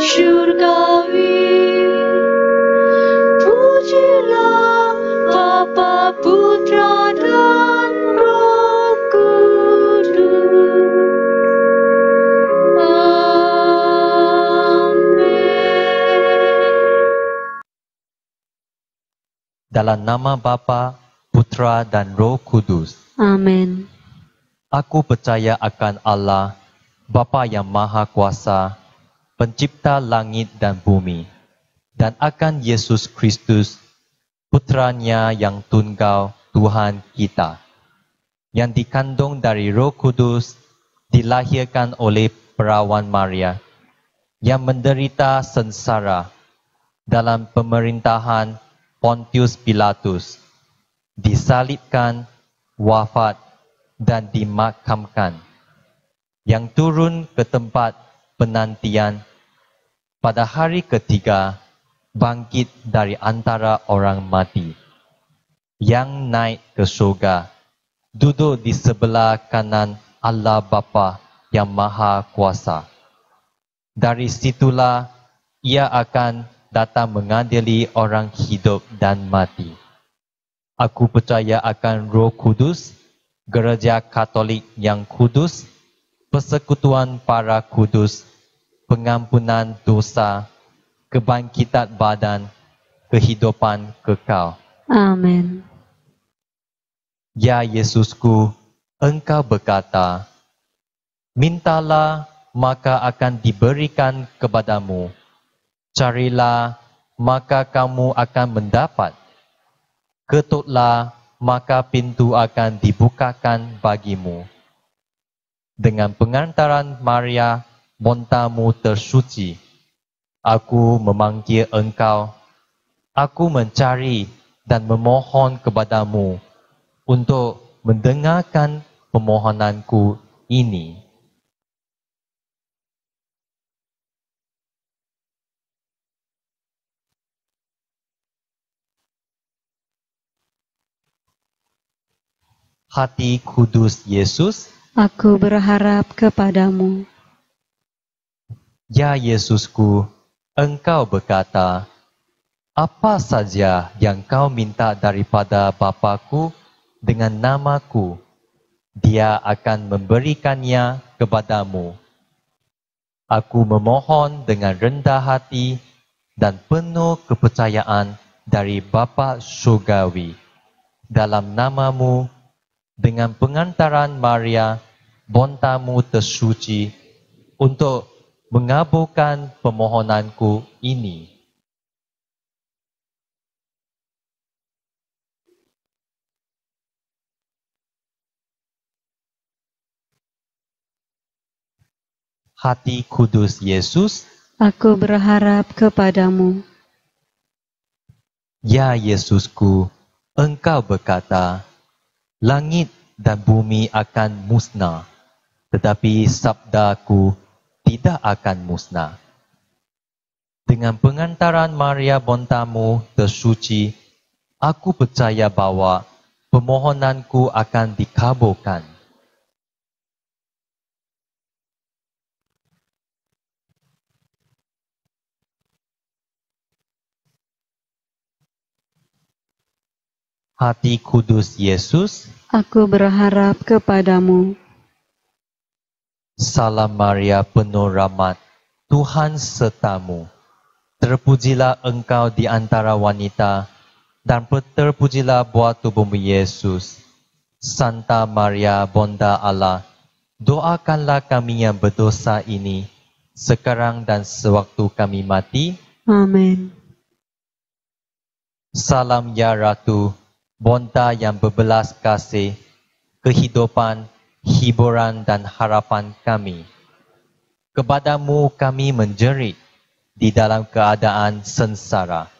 syurgawi. Pujilah Bapa, Putra, dan Roh Kudus. Dalam nama Bapa, Putra dan Roh Kudus. Amin. Aku percaya akan Allah, Bapa yang Maha Kuasa, Pencipta langit dan bumi, dan akan Yesus Kristus, Putranya yang tunggal Tuhan kita, yang dikandung dari Roh Kudus, dilahirkan oleh perawan Maria, yang menderita sengsara dalam pemerintahan Pontius Pilatus, disalibkan, wafat, dan dimakamkan, yang turun ke tempat penantian, pada hari ketiga bangkit dari antara orang mati, yang naik ke surga, duduk di sebelah kanan Allah Bapa yang Maha Kuasa. Dari situlah ia akan datang mengadili orang hidup dan mati. Aku percaya akan Roh Kudus, Gereja Katolik yang kudus, persekutuan para kudus, pengampunan dosa, kebangkitan badan, kehidupan kekal. Amin. Ya Yesusku, Engkau berkata, mintalah maka akan diberikan kepadamu. Carilah, maka kamu akan mendapat. Ketutlah, maka pintu akan dibukakan bagimu. Dengan pengantaran Maria, bontamu tersuci, aku memanggil engkau. Aku mencari dan memohon kepadamu untuk mendengarkan permohonanku ini. Hati kudus Yesus, aku berharap kepadamu. Ya Yesusku, Engkau berkata, apa saja yang kau minta daripada Bapa-Ku dengan nama-Ku, Dia akan memberikannya kepadamu. Aku memohon dengan rendah hati dan penuh kepercayaan dari Bapa Surgawi, dalam nama-Mu, dengan pengantaran Maria, bontamu tersuci, untuk mengabulkan permohonanku ini. Hati kudus Yesus, aku berharap kepadamu. Ya Yesusku, Engkau berkata, langit dan bumi akan musnah, tetapi sabdaku tidak akan musnah. Dengan pengantaran Maria bontamu tersuci, aku percaya bahwa permohonanku akan dikabulkan. Hati kudus Yesus, aku berharap kepadamu. Salam Maria penuh rahmat, Tuhan sertamu. Terpujilah engkau di antara wanita, dan terpujilah buah tubuhmu Yesus. Santa Maria, Bonda Allah, doakanlah kami yang berdosa ini, sekarang dan sewaktu kami mati. Amin. Salam ya Ratu, bonda yang berbelas kasih, kehidupan, hiburan dan harapan kami. Kepadamu kami menjerit di dalam keadaan sengsara,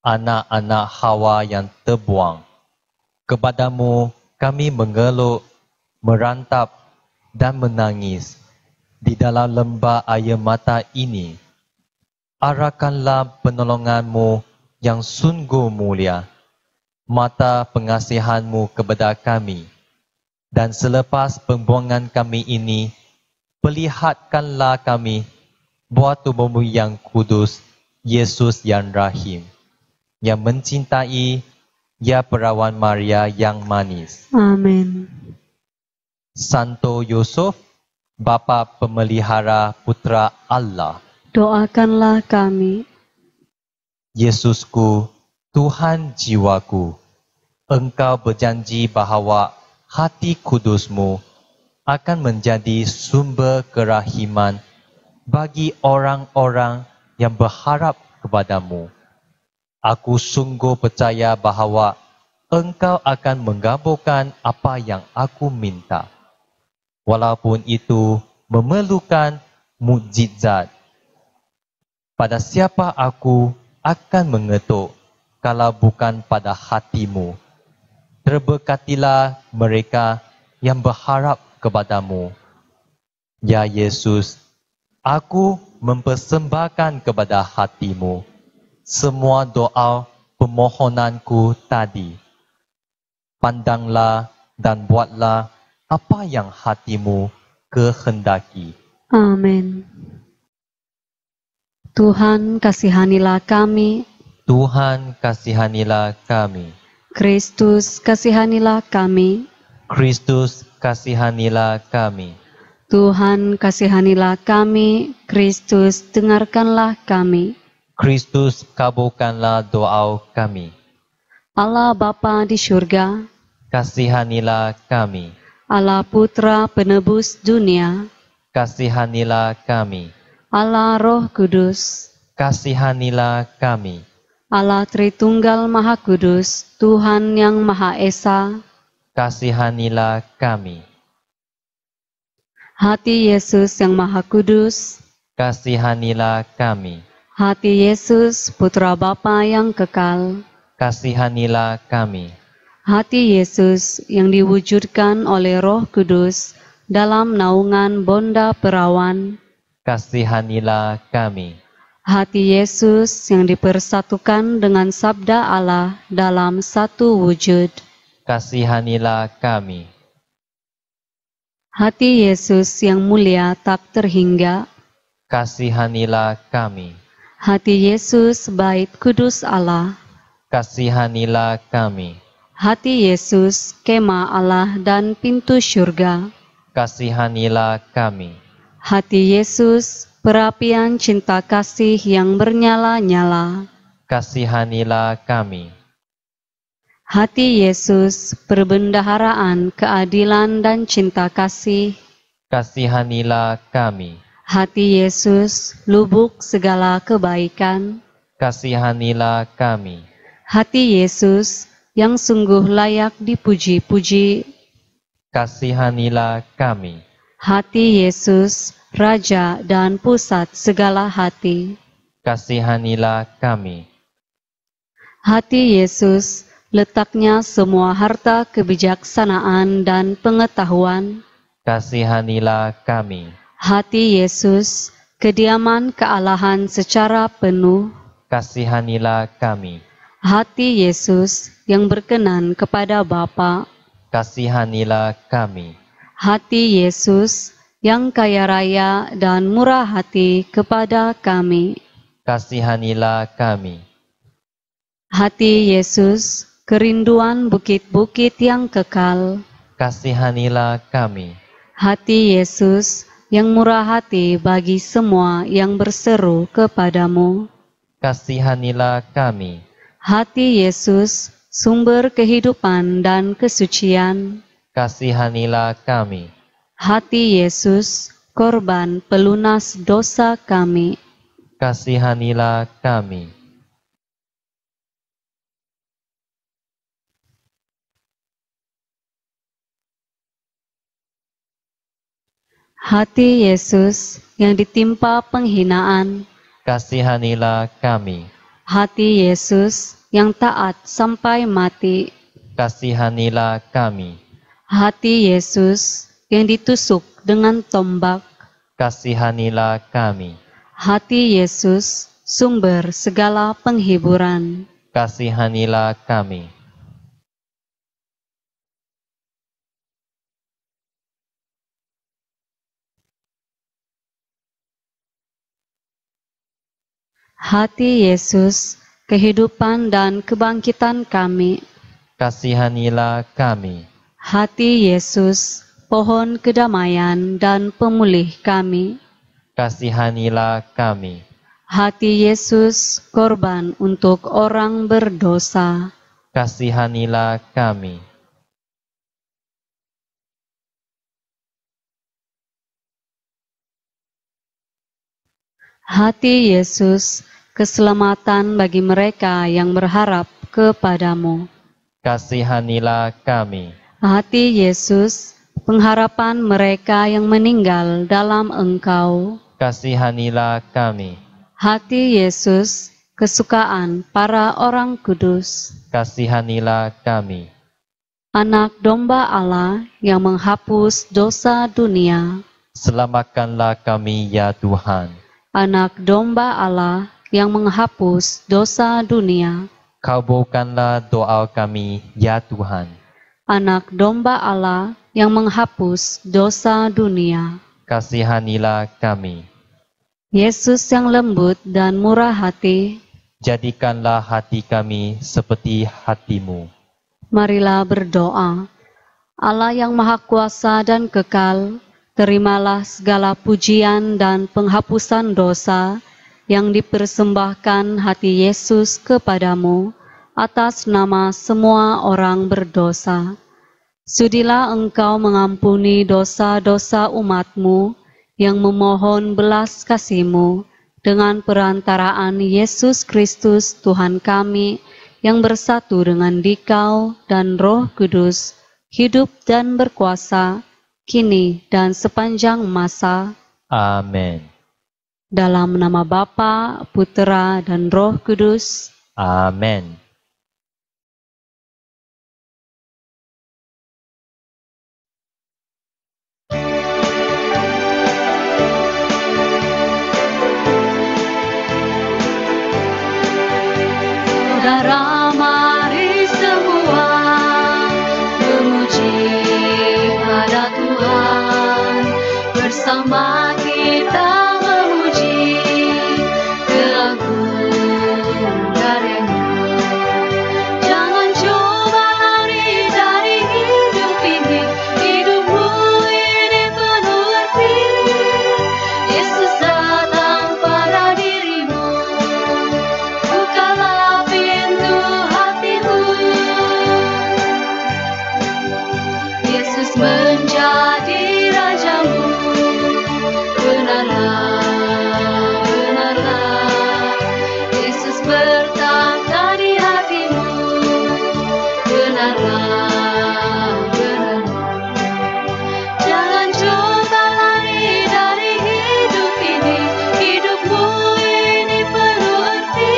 anak-anak Hawa yang terbuang. Kepadamu kami mengeluh, merantap dan menangis di dalam lembah air mata ini. Arahkanlah penolonganmu yang sungguh mulia, mata pengasihanmu kepada kami, dan selepas pembuangan kami ini, perlihatkanlah kami buat tubuhmu yang kudus, Yesus yang rahim, yang mencintai, ya perawan Maria yang manis. Amin. Santo Yusuf, Bapa pemelihara putra Allah. Doakanlah kami. Yesusku, Tuhan jiwaku, Engkau berjanji bahawa hati kudusmu akan menjadi sumber kerahiman bagi orang-orang yang berharap kepadamu. Aku sungguh percaya bahawa Engkau akan mengabulkan apa yang aku minta, walaupun itu memerlukan mukjizat. Pada siapa aku akan mengetuk kalau bukan pada hatimu? Terberkatilah mereka yang berharap kepadamu. Ya Yesus, aku mempersembahkan kepada hatimu semua doa permohonanku tadi. Pandanglah dan buatlah apa yang hatimu kehendaki. Amin. Tuhan, kasihanilah kami. Tuhan, kasihanilah kami. Kristus, kasihanilah kami. Kristus, kasihanilah kami. Tuhan, kasihanilah kami. Kristus, dengarkanlah kami. Kristus, kabulkanlah doa kami. Allah Bapa di surga, Kasihanilah kami. Allah Putra penebus dunia, Kasihanilah kami. Allah Roh Kudus, Kasihanilah kami. Allah Tritunggal Maha Kudus, Tuhan yang Maha Esa, Kasihanilah kami. hati Yesus yang Maha Kudus, Kasihanilah kami. hati Yesus Putra Bapa yang kekal, Kasihanilah kami. hati Yesus yang diwujudkan oleh Roh Kudus dalam naungan Bonda Perawan, Kasihanilah kami. hati Yesus yang dipersatukan dengan Sabda Allah dalam satu wujud, Kasihanilah kami. hati Yesus yang mulia tak terhingga, Kasihanilah kami. hati Yesus Bait Kudus Allah, Kasihanilah kami. hati Yesus kemah Allah dan pintu surga, Kasihanilah kami. hati Yesus perapian cinta kasih yang bernyala-nyala, Kasihanilah kami. hati Yesus perbendaharaan keadilan dan cinta kasih, Kasihanilah kami. hati Yesus lubuk segala kebaikan, Kasihanilah kami. hati Yesus yang sungguh layak dipuji-puji, Kasihanilah kami. hati Yesus Raja dan pusat segala hati, Kasihanilah kami. hati Yesus letaknya semua harta kebijaksanaan dan pengetahuan, Kasihanilah kami. hati Yesus kediaman kealahan secara penuh, Kasihanilah kami. hati Yesus yang berkenan kepada Bapa, Kasihanilah kami. hati Yesus yang kaya raya dan murah hati kepada kami, Kasihanilah kami. hati Yesus kerinduan bukit-bukit yang kekal, Kasihanilah kami. hati Yesus yang murah hati bagi semua yang berseru kepadamu, Kasihanilah kami. hati Yesus sumber kehidupan dan kesucian, Kasihanilah kami. hati Yesus korban pelunas dosa kami, Kasihanilah kami. hati Yesus yang ditimpa penghinaan, Kasihanilah kami. hati Yesus yang taat sampai mati, Kasihanilah kami. hati Yesus yang ditusuk dengan tombak, Kasihanilah kami. hati Yesus sumber segala penghiburan, Kasihanilah kami. Hati Yesus, kehidupan dan kebangkitan kami. Kasihanilah kami. Hati Yesus, pohon kedamaian dan pemulih kami. Kasihanilah kami. Hati Yesus, korban untuk orang berdosa. Kasihanilah kami. Hati Yesus, keselamatan bagi mereka yang berharap kepadamu. Kasihanilah kami. Hati Yesus, pengharapan mereka yang meninggal dalam Engkau. Kasihanilah kami. Hati Yesus, kesukaan para orang kudus. Kasihanilah kami. Anak domba Allah yang menghapus dosa dunia. Selamatkanlah kami ya Tuhan. Anak domba Allah yang menghapus dosa dunia. Kabulkanlah doa kami ya Tuhan. Anak domba Allah yang menghapus dosa dunia. Kasihanilah kami. Yesus yang lembut dan murah hati, Jadikanlah hati kami seperti hati-Mu. marilah berdoa. Allah yang maha kuasa dan kekal, terimalah segala pujian dan penghapusan dosa yang dipersembahkan hati Yesus kepadamu atas nama semua orang berdosa. Sudilah Engkau mengampuni dosa-dosa umat-Mu yang memohon belas kasih-Mu dengan perantaraan Yesus Kristus Tuhan kami yang bersatu dengan Dikau dan Roh Kudus, hidup dan berkuasa, kini dan sepanjang masa. Amin. Dalam nama Bapa, Putera, dan Roh Kudus. Amin. Saudara, mari semua memuji pada Tuhan. Bersama kita memuji keagungan karyanya. Jangan coba lari dari hidup ini. Hidupmu ini penuh arti. Yesus datang pada dirimu. Bukalah pintu hatimu. Yesus menjadi rajamu. Benarlah, benarlah. Yesus bertata di hatimu. Benarlah, benarlah. Jangan coba lari dari hidup ini. Hidupmu ini penuh arti.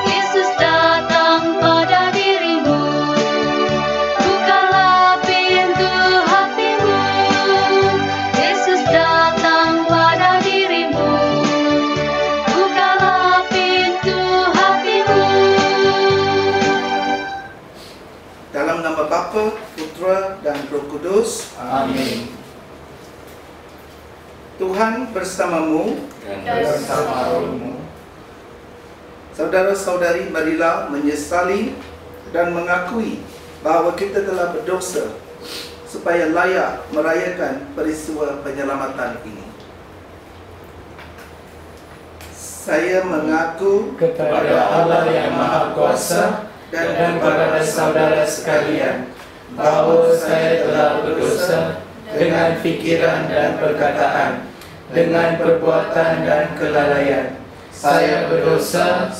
Yesus datang pada dirimu. Bukalah pintu hatimu. Yesus datang pada dirimu. Bukalah pintu hatimu. Dalam nama Bapa, Putera, dan Roh Kudus. Amin. Tuhan bersamamu. Dan bersama rohmu. Saudara-saudari, marilah menyesali dan mengakui bahawa kita telah berdosa supaya layak merayakan peristiwa penyelamatan ini. Saya mengaku Kepada Allah yang Maha Kuasa dan kepada saudara sekalian, bahawa saya telah berdosa dengan fikiran dan perkataan, dengan perbuatan dan kelalaian. Saya berdosa,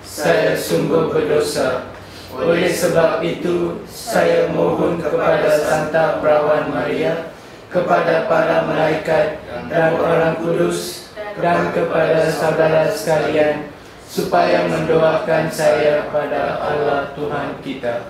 saya sungguh berdosa. Oleh sebab itu, saya mohon kepada Santa Perawan Maria, kepada para malaikat dan orang kudus, dan kepada saudara sekalian, supaya mendoakan saya pada Allah Tuhan kita.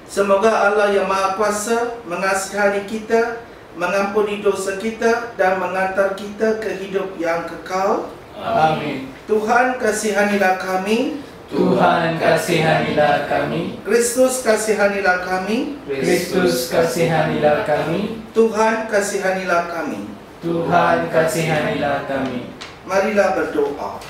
semoga Allah yang Maha Kuasa mengasihani kita, mengampuni dosa kita, dan mengantar kita ke hidup yang kekal. Amin. Tuhan kasihanilah kami. Tuhan kasihanilah kami. Kristus kasihanilah kami. Kristus kasihanilah kami. Tuhan kasihanilah kami. Tuhan kasihanilah kami. Marilah berdoa.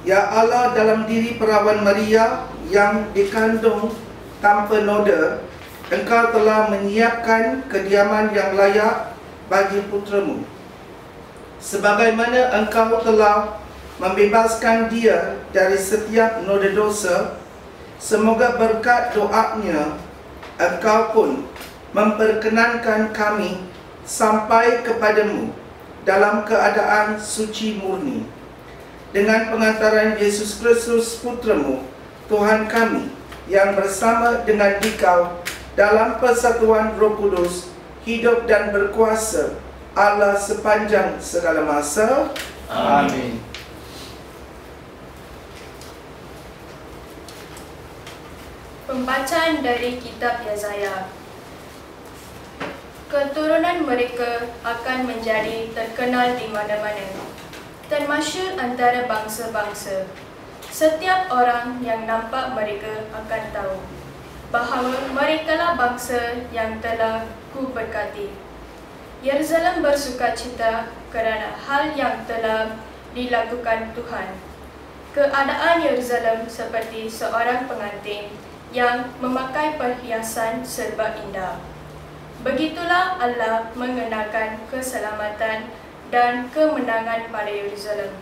Ya Allah, dalam diri perawan Maria yang dikandung tanpa noda, Engkau telah menyiapkan kediaman yang layak bagi putramu. Sebagaimana Engkau telah membebaskan dia dari setiap noda dosa, semoga berkat doanya Engkau pun memperkenankan kami sampai kepadamu dalam keadaan suci murni. Dengan pengantaran Yesus Kristus Putramu, Tuhan kami, yang bersama dengan Dikau dalam persatuan Roh Kudus, hidup dan berkuasa Allah sepanjang segala masa. Amin. Pembacaan dari Kitab Yesaya. Keturunan mereka akan menjadi terkenal di mana-mana, termasyhur antara bangsa-bangsa. Setiap orang yang nampak mereka akan tahu bahawa merekalah bangsa yang telah kuberkati. Yerusalem bersukacita kerana hal yang telah dilakukan Tuhan. Keadaan Yerusalem seperti seorang pengantin yang memakai perhiasan serba indah. Begitulah Allah mengenakan keselamatan dan kemenangan pada Yerusalem.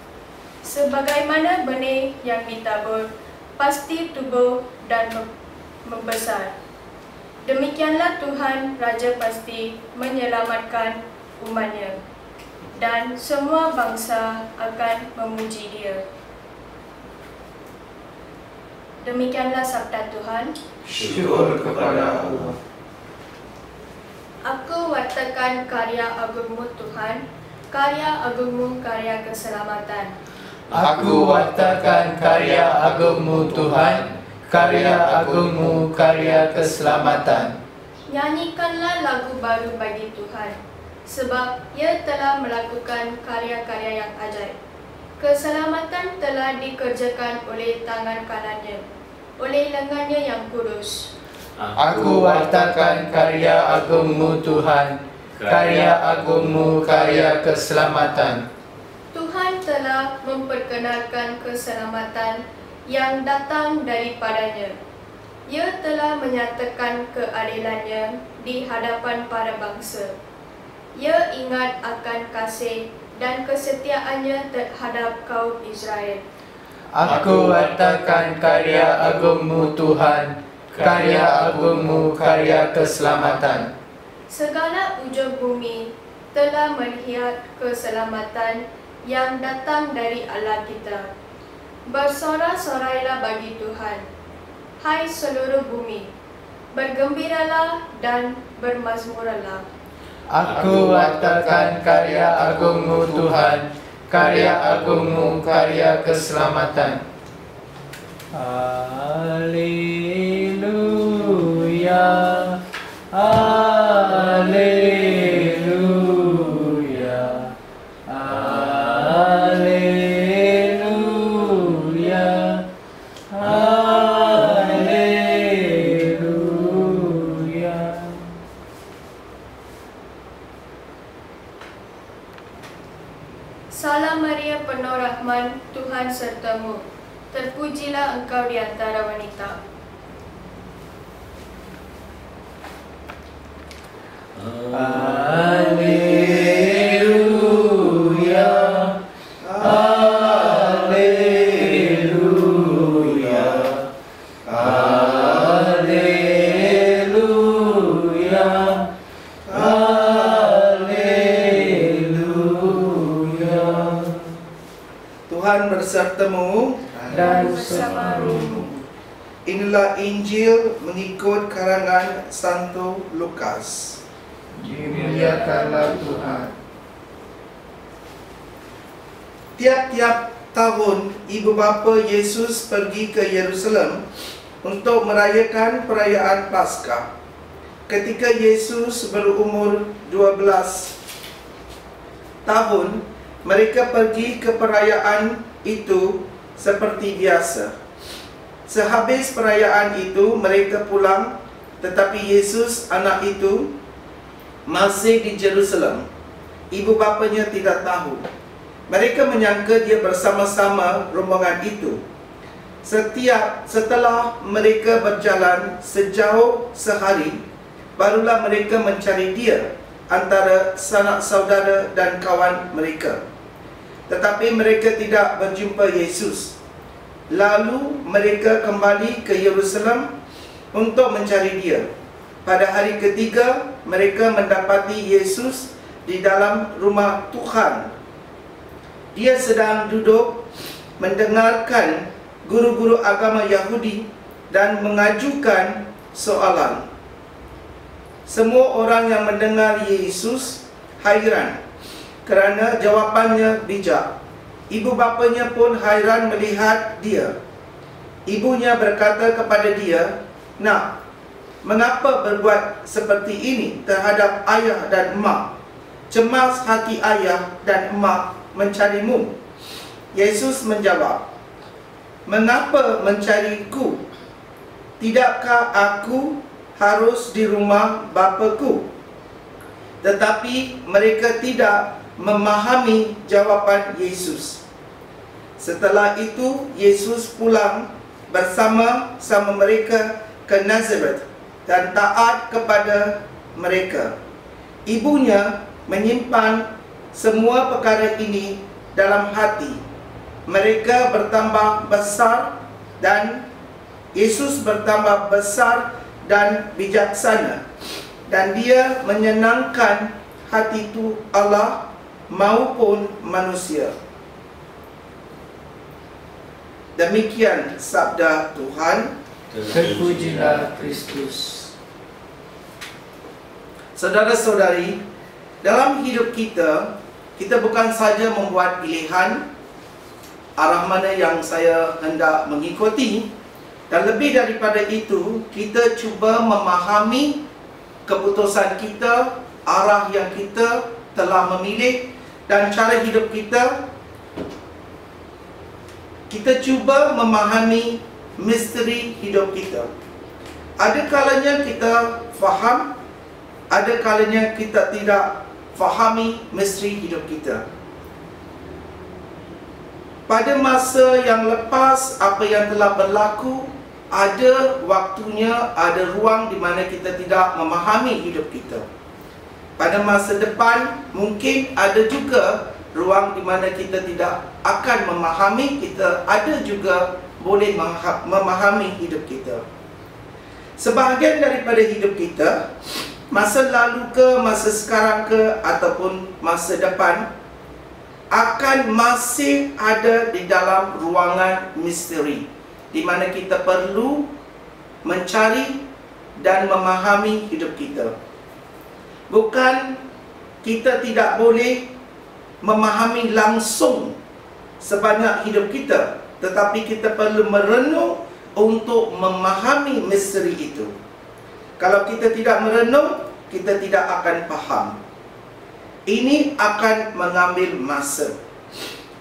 Sebagaimana benih yang ditabur pasti tumbuh dan membesar, demikianlah Tuhan Raja pasti menyelamatkan umatnya, dan semua bangsa akan memuji Dia. Demikianlah sabda Tuhan. Syukur kepada Allah. Aku wartakan karya agungmu Tuhan, karya agungmu, karya keselamatan. Aku wartakan karya agungmu Tuhan, karya agungmu, karya keselamatan. Nyanyikanlah lagu baru bagi Tuhan, sebab Ia telah melakukan karya-karya yang ajaib. Keselamatan telah dikerjakan oleh tangan kanannya, oleh lengannya yang kudus. Aku wartakan karya agungmu Tuhan, karya agungmu, karya keselamatan. Tuhan telah memperkenalkan keselamatan yang datang daripadanya. Ia telah menyatakan keadilannya di hadapan para bangsa. Ia ingat akan kasih dan kesetiaannya terhadap kaum Israel. Aku wartakan karya agungmu Tuhan, karya agungmu, karya keselamatan. Segala ujung bumi telah melihat keselamatan yang datang dari Allah kita. Bersorak-sorailah bagi Tuhan, hai seluruh bumi, bergembiralah dan bermazmurlah. Aku wartakan karya agungmu Tuhan, karya agungmu, karya keselamatan. Haleluya, haleluya, haleluya, haleluya. Salam Maria, penuh rahmat, Tuhan sertamu. Terpujilah engkau di antara wanita. Haleluya, haleluya, haleluya, haleluya. Tuhan bersertamu. Dan bersama rohmu. Inilah Injil mengikut karangan Santo Lukas. Dimuliakanlah Tuhan. Tiap-tiap tahun ibu bapa Yesus pergi ke Yerusalem untuk merayakan perayaan Paskah. Ketika Yesus berumur 12 tahun, mereka pergi ke perayaan itu seperti biasa. Sehabis perayaan itu, mereka pulang, tetapi Yesus, anak itu, masih di Jerusalem. Ibu bapanya tidak tahu. Mereka menyangka dia bersama-sama rombongan itu. Setelah mereka berjalan sejauh sehari, barulah mereka mencari dia antara sanak saudara dan kawan mereka. Tetapi mereka tidak berjumpa Yesus. Lalu mereka kembali ke Yerusalem untuk mencari dia. Pada hari ketiga, mereka mendapati Yesus di dalam rumah Tuhan. Dia sedang duduk mendengarkan guru-guru agama Yahudi dan mengajukan soalan. Semua orang yang mendengar Yesus hairan kerana jawapannya bijak. Ibu bapanya pun hairan melihat dia. Ibunya berkata kepada dia, "Nak, mengapa berbuat seperti ini terhadap ayah dan emak? Cemas hati ayah dan emak mencarimu." Yesus menjawab, "Mengapa mencariku? Tidakkah aku harus di rumah Bapaku?" Tetapi mereka tidak memahami jawapan Yesus. Setelah itu, Yesus pulang bersama-sama mereka ke Nazaret dan taat kepada mereka. Ibunya menyimpan semua perkara ini dalam hati. Mereka bertambah besar dan Yesus bertambah besar dan bijaksana, dan dia menyenangkan hati itu Allah maupun manusia. Demikian sabda Tuhan. Terpujilah Kristus. Saudara-saudari, dalam hidup kita, kita bukan saja membuat pilihan arah mana yang saya hendak mengikuti, dan lebih daripada itu, kita cuba memahami keputusan kita, arah yang kita telah memilih, dan cara hidup kita. Kita cuba memahami misteri hidup kita. Ada kalanya kita faham, ada kalanya kita tidak fahami misteri hidup kita. Pada masa yang lepas, apa yang telah berlaku, ada waktunya, ada ruang di mana kita tidak memahami hidup kita. Pada masa depan, mungkin ada juga ruang di mana kita tidak akan memahami, kita ada juga boleh memahami hidup kita. Sebahagian daripada hidup kita, masa lalu ke, masa sekarang ke, ataupun masa depan, akan masih ada di dalam ruangan misteri, di mana kita perlu mencari dan memahami hidup kita. Bukan kita tidak boleh memahami langsung sebanyak hidup kita, tetapi kita perlu merenung untuk memahami misteri itu. Kalau kita tidak merenung, kita tidak akan faham. Ini akan mengambil masa.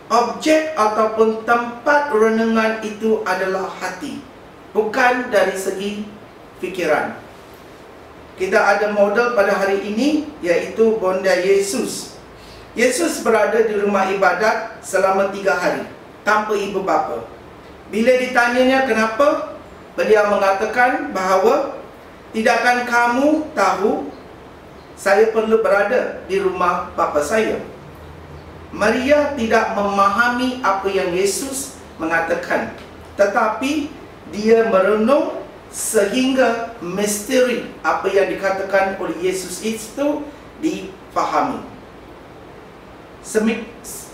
Objek ataupun tempat renungan itu adalah hati, bukan dari segi fikiran. Kita ada model pada hari ini, iaitu bonda Yesus. Yesus berada di rumah ibadat selama 3 hari tanpa ibu bapa. Bila ditanyanya kenapa, beliau mengatakan bahawa, "Tidakkah kamu tahu saya perlu berada di rumah bapa saya?" Maria tidak memahami apa yang Yesus mengatakan, tetapi dia merenung sehingga misteri apa yang dikatakan oleh Yesus itu difahami.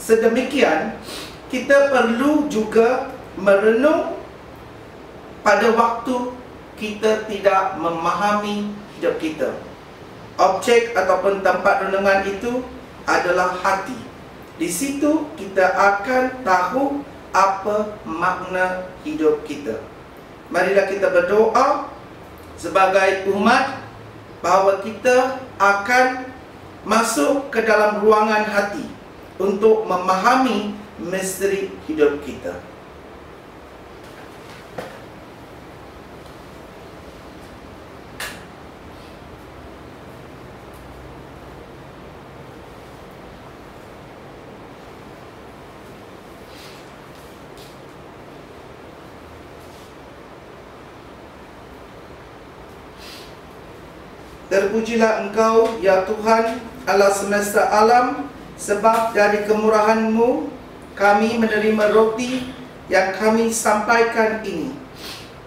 Sedemikian, kita perlu juga merenung pada waktu kita tidak memahami hidup kita. Objek ataupun tempat renungan itu adalah hati. Di situ kita akan tahu apa makna hidup kita. Marilah kita berdoa sebagai umat bahawa kita akan masuk ke dalam ruangan hati untuk memahami misteri hidup kita. Terpujilah Engkau, ya Tuhan, Allah semesta alam, sebab dari kemurahan-Mu kami menerima roti yang kami sampaikan ini.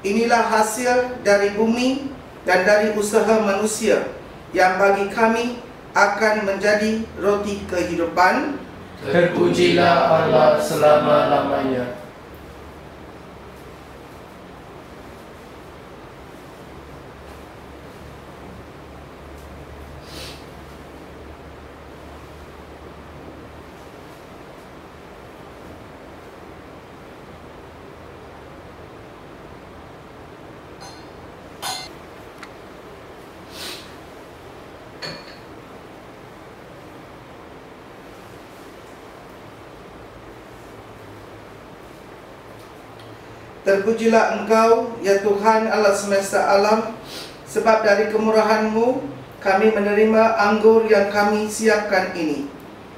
Inilah hasil dari bumi dan dari usaha manusia, yang bagi kami akan menjadi roti kehidupan. Terpujilah Allah selama-lamanya. Terpujilah Engkau, ya Tuhan Allah semesta alam, sebab dari kemurahan-Mu kami menerima anggur yang kami siapkan ini.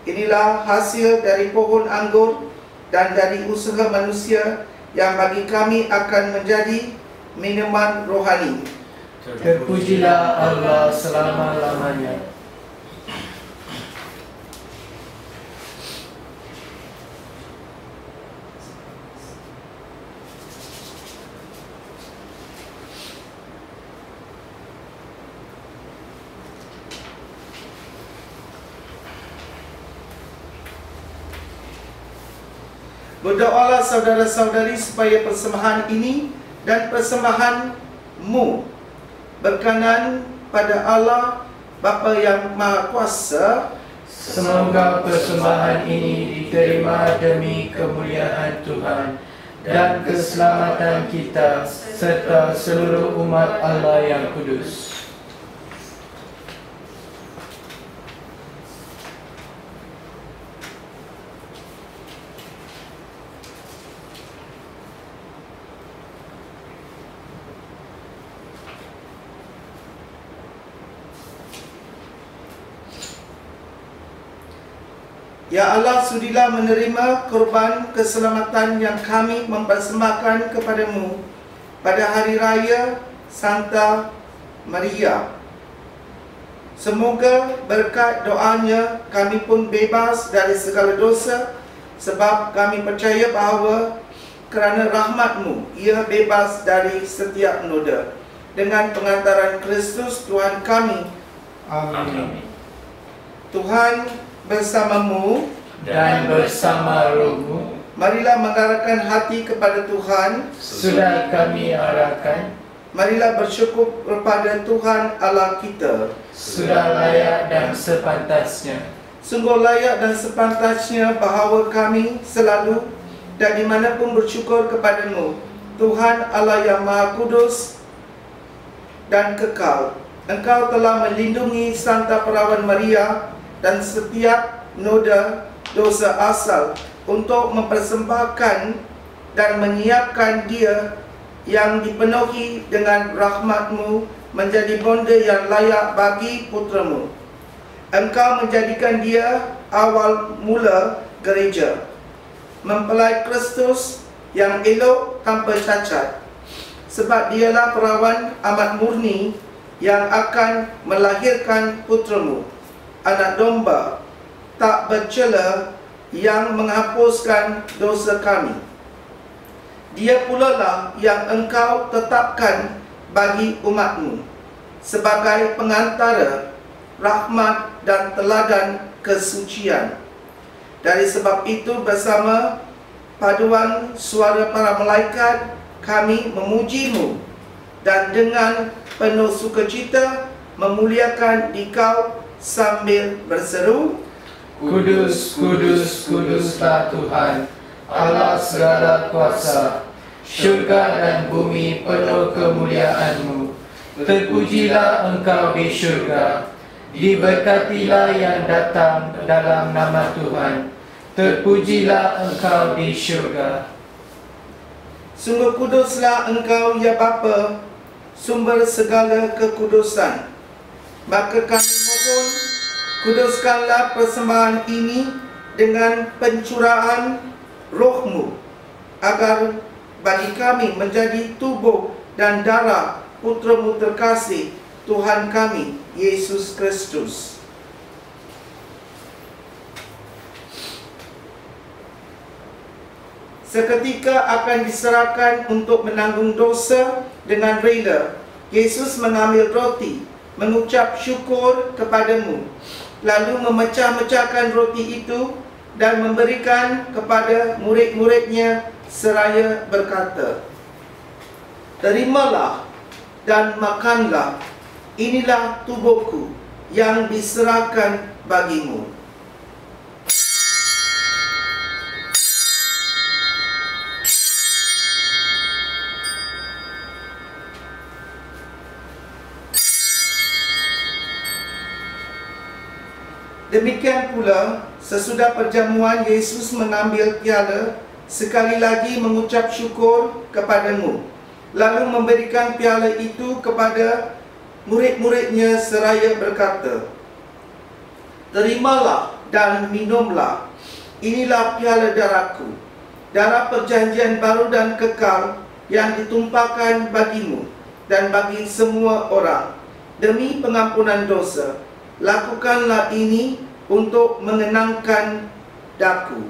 Inilah hasil dari pohon anggur dan dari usaha manusia, yang bagi kami akan menjadi minuman rohani. Terpujilah Allah selama-lamanya. Berdoalah saudara-saudari supaya persembahan ini dan persembahan-Mu berkenan pada Allah Bapa yang Maha Kuasa. Semoga persembahan ini diterima demi kemuliaan Tuhan dan keselamatan kita serta seluruh umat Allah yang kudus. Ya Allah, sudilah menerima korban keselamatan yang kami mempersembahkan kepadamu pada hari raya Santa Maria. Semoga berkat doanya kami pun bebas dari segala dosa, sebab kami percaya bahawa kerana rahmat-Mu ia bebas dari setiap noda. Dengan pengantaran Kristus Tuhan kami. Amin. Tuhan bersamamu Dan bersama rohmu, marilah mengarahkan hati kepada Tuhan. sudah kami arahkan, Marilah bersyukur kepada Tuhan Allah kita. sudah layak dan sepantasnya. Sungguh layak dan sepantasnya bahawa kami selalu dan dimanapun bersyukur kepadamu, Tuhan Allah yang Maha Kudus dan kekal. Engkau telah melindungi Santa Perawan Maria dan setiap noda dosa asal untuk mempersembahkan dan menyiapkan dia yang dipenuhi dengan rahmat-Mu menjadi bonda yang layak bagi putra-Mu. Engkau menjadikan dia awal mula gereja, mempelai Kristus yang elok tanpa cacat, sebab dialah perawan amat murni yang akan melahirkan putra-Mu, anak domba tak bercela yang menghapuskan dosa kami. Dia pula lah yang Engkau tetapkan bagi umat-Mu sebagai pengantara rahmat dan teladan kesucian. Dari sebab itu, bersama paduan suara para malaikat, kami memuji-Mu dan dengan penuh sukacita memuliakan Dikau sambil berseru, Kudus, kudus, kuduslah Tuhan, Allah segala kuasa. Syurga dan bumi penuh kemuliaan-Mu. Terpujilah Engkau di syurga. Diberkatilah yang datang dalam nama Tuhan. Terpujilah Engkau di syurga. Sungguh kuduslah Engkau, ya Bapa, sumber segala kekudusan. Maka kami mohon, kuduskanlah persembahan ini dengan pencurahan roh-Mu, agar bagi kami menjadi tubuh dan darah putra-Mu terkasih, Tuhan kami, Yesus Kristus. Seketika akan diserahkan untuk menanggung dosa dengan rela, Yesus mengambil roti, mengucap syukur kepadamu, lalu memecah-mecahkan roti itu dan memberikan kepada murid-muridnya seraya berkata, "Terimalah dan makanlah, inilah tubuhku yang diserahkan bagimu." Demikian pula, sesudah perjamuan, Yesus mengambil piala, sekali lagi mengucap syukur kepadamu, lalu memberikan piala itu kepada murid-muridnya seraya berkata, "Terimalah dan minumlah, inilah piala darahku, darah perjanjian baru dan kekal yang ditumpahkan bagimu dan bagi semua orang demi pengampunan dosa. Lakukanlah ini untuk mengenangkan daku."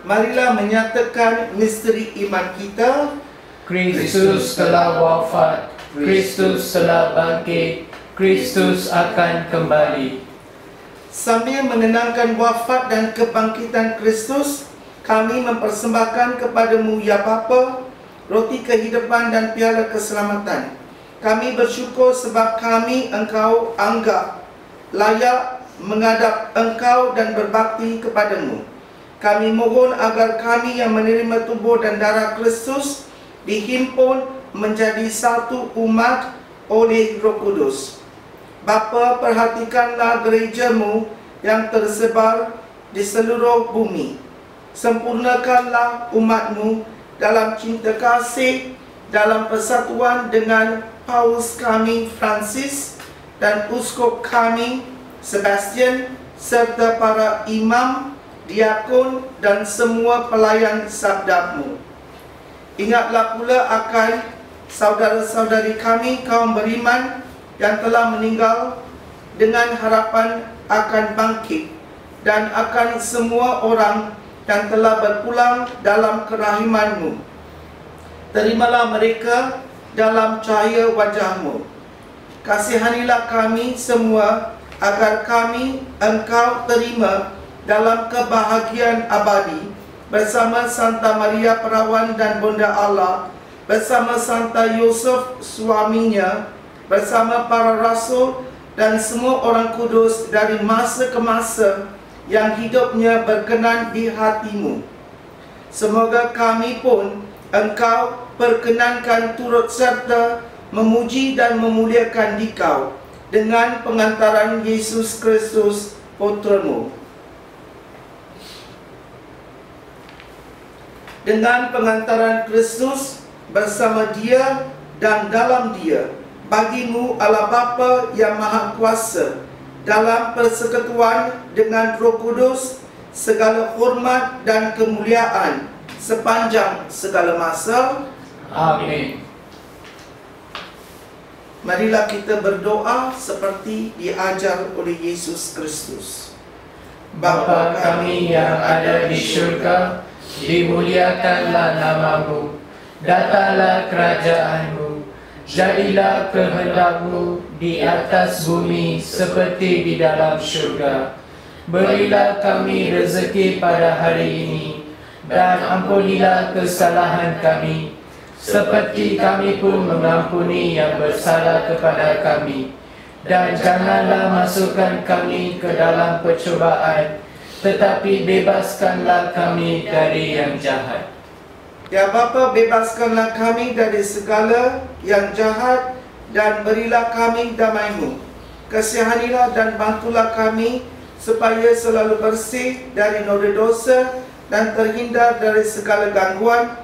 Marilah menyatakan misteri iman kita. Kristus telah wafat, Kristus telah bangkit, Kristus akan kembali. Sambil mengenangkan wafat dan kebangkitan Kristus, kami mempersembahkan kepadamu, ya Bapa, roti kehidupan dan piala keselamatan. Kami bersyukur sebab kami Engkau anggap layak menghadap Engkau dan berbakti kepadamu. Kami mohon agar kami yang menerima tubuh dan darah Kristus dihimpun menjadi satu umat oleh Roh Kudus. Bapa, perhatikanlah gerejamu yang tersebar di seluruh bumi. Sempurnakanlah umatmu dalam cinta kasih, dalam persatuan dengan Paus kami Francis dan uskup kami Sebastian, serta para imam, diakon dan semua pelayan sabdamu. Ingatlah pula akan saudara-saudari kami kaum beriman yang telah meninggal dengan harapan akan bangkit, dan akan semua orang yang telah berpulang dalam kerahimanmu. Terimalah mereka dalam cahaya wajahmu. Kasihanilah kami semua agar kami Engkau terima dalam kebahagiaan abadi bersama Santa Maria Perawan dan Bunda Allah, bersama Santa Yusuf suaminya, bersama para rasul dan semua orang kudus dari masa ke masa yang hidupnya berkenan di hatimu. Semoga kami pun Engkau perkenankan turut serta memuji dan memuliakan Dikau dengan pengantaran Yesus Kristus Putramu. Dengan pengantaran Kristus, bersama Dia dan dalam Dia, bagimu Allah Bapa yang Maha Kuasa, dalam persekutuan dengan Roh Kudus, segala hormat dan kemuliaan sepanjang segala masa. Amin. Marilah kita berdoa seperti diajar oleh Yesus Kristus. Bapa kami yang ada di syurga, dimuliakanlah namamu, datanglah kerajaanmu, jadilah kehendakmu di atas bumi seperti di dalam syurga. Berilah kami rezeki pada hari ini, dan ampunilah kesalahan kami, seperti kami pun mengampuni yang bersalah kepada kami. Dan janganlah masukkan kami ke dalam percobaan, tetapi bebaskanlah kami dari yang jahat. Ya Bapa, bebaskanlah kami dari segala yang jahat dan berilah kami damai-Mu. Kasihanilah dan bantulah kami supaya selalu bersih dari noda dosa dan terhindar dari segala gangguan,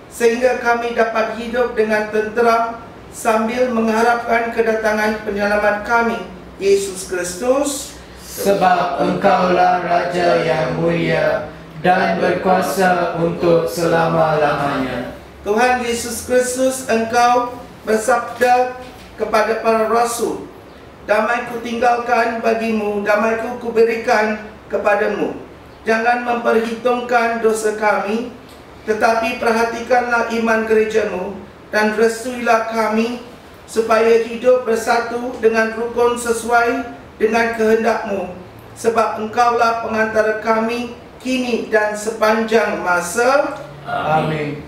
sehingga kami dapat hidup dengan tenteram sambil mengharapkan kedatangan penyelamat kami, Yesus Kristus, sebab Engkaulah Raja yang mulia dan berkuasa untuk selama-lamanya. Tuhan Yesus Kristus, Engkau bersabda kepada para rasul, "Damai-Ku tinggalkan bagimu, damai-Ku kuberikan kepadamu. Jangan memperhitungkan dosa kami, tetapi perhatikanlah iman gerejamu dan restuilah kami supaya hidup bersatu dengan rukun sesuai dengan kehendak-Mu, sebab Engkaulah pengantara kami kini dan sepanjang masa." Amin.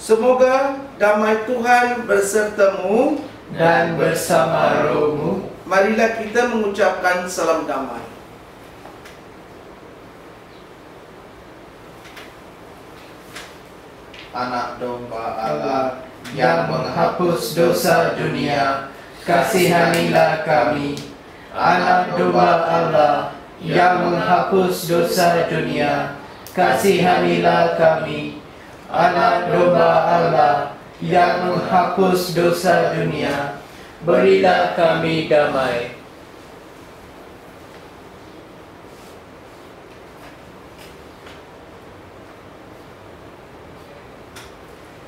Semoga damai Tuhan bersertamu Dan bersama rohmu. Marilah kita mengucapkan salam damai. Anak domba Allah yang menghapus dosa dunia, kasihanilah kami. Anak domba Allah yang menghapus dosa dunia, kasihanilah kami. Anak domba Allah yang menghapus dosa dunia, berilah kami damai.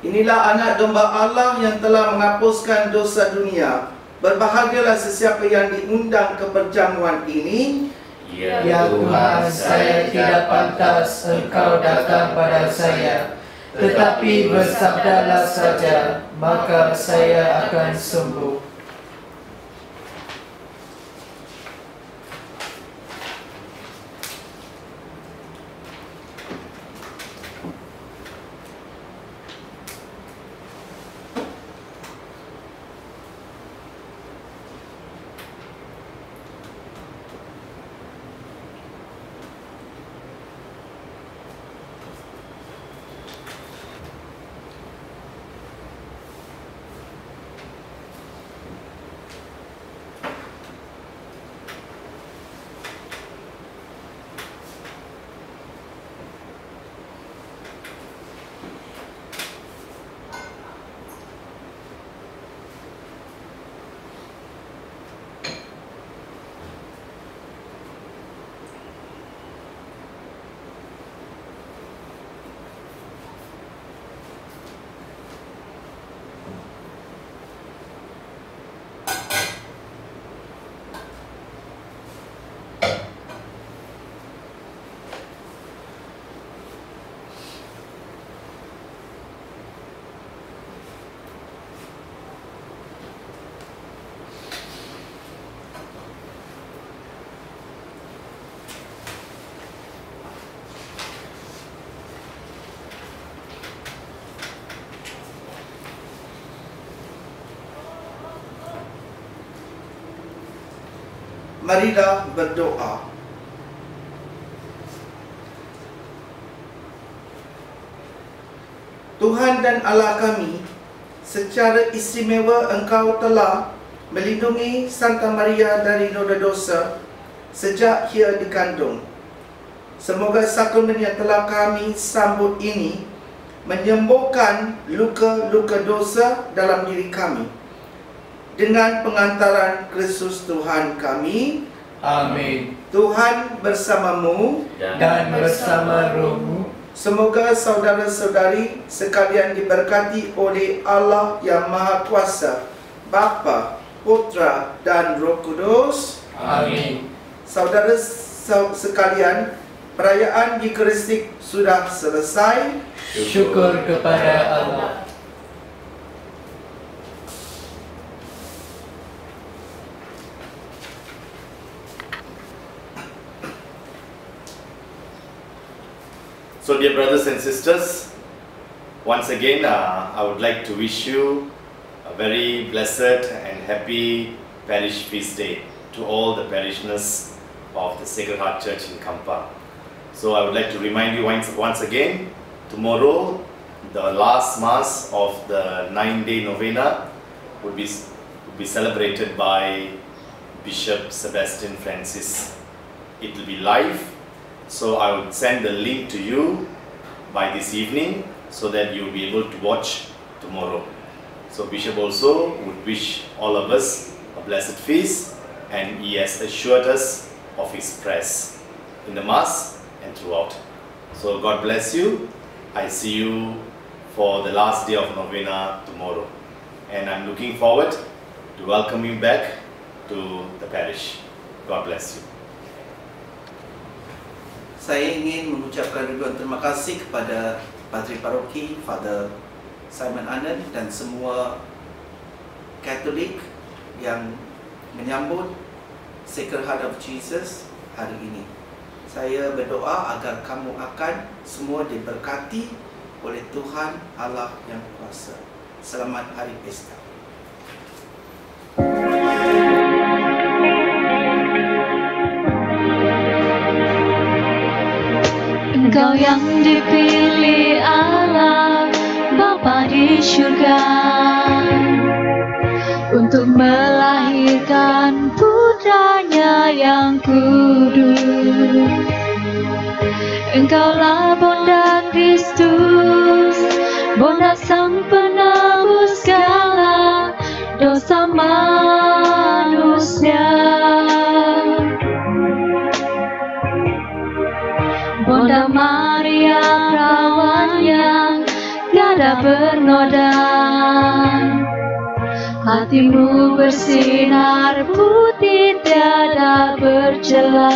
Inilah anak domba Allah yang telah menghapuskan dosa dunia. Berbahagialah sesiapa yang diundang ke perjamuan ini. Ya Tuhan, saya tidak pantas Engkau datang pada saya, tetapi bersabdalah saja, maka saya akan sembuh. Marilah berdoa. Tuhan dan Allah kami, secara istimewa Engkau telah melindungi Santa Maria dari noda dosa sejak ia dikandung. Semoga sakramen yang telah kami sambut ini menyembuhkan luka-luka dosa dalam diri kami. Dengan pengantaran Kristus Tuhan kami. Amin. Tuhan bersamamu Dan bersama rohmu. Semoga saudara-saudari sekalian diberkati oleh Allah yang Maha Kuasa, Bapa, Putra dan Roh Kudus. Amin. Saudara sekalian, perayaan Eukaristik sudah selesai. Syukur kepada Allah. So dear brothers and sisters, once again I would like to wish you a very blessed and happy parish feast day to all the parishioners of the Sacred Heart Church in Kampa. So I would like to remind you once again, tomorrow the last Mass of the 9-day novena would be celebrated by Bishop Sebastian Francis. It will be live. So I would send the link to you by this evening so that you will be able to watch tomorrow. So Bishop also would wish all of us a blessed feast and He has assured us of His praise in the Mass and throughout. So God bless you. I see you for the last day of novena tomorrow, and I'm looking forward to welcome you back to the parish. God bless you. Saya ingin mengucapkan ribuan terima kasih kepada Padri Paroki, Father Simon Anand dan semua Katolik yang menyambut Sacred Heart of Jesus hari ini. Saya berdoa agar kamu akan semua diberkati oleh Tuhan Allah yang kuasa. Selamat Hari Pesta. Engkau yang dipilih Allah Bapa di surga untuk melahirkan putranya yang kudus. Engkaulah bonda Kristus, bonda sang penebus segala dosa manusia. Bonda Maria perawan yang tiada bernoda, hatimu bersinar putih tiada bercela.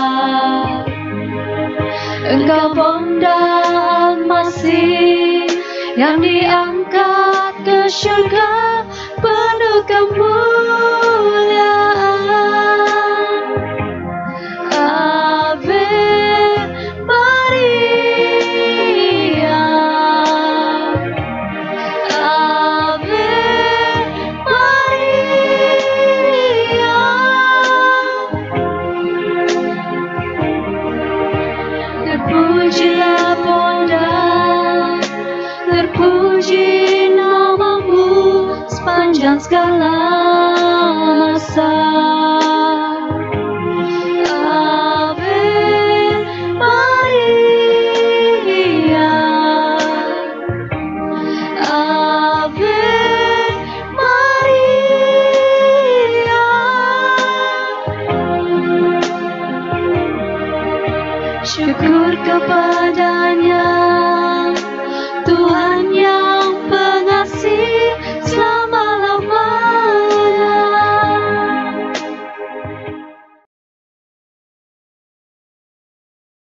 Engkau bonda Al-Masih yang diangkat ke syurga penuh kemuliaan. Ave Maria, Ave Maria. Terpujilah bonda, terpuji namamu sepanjang segala masa. Ave Maria, Ave Maria. Syukur kepadanya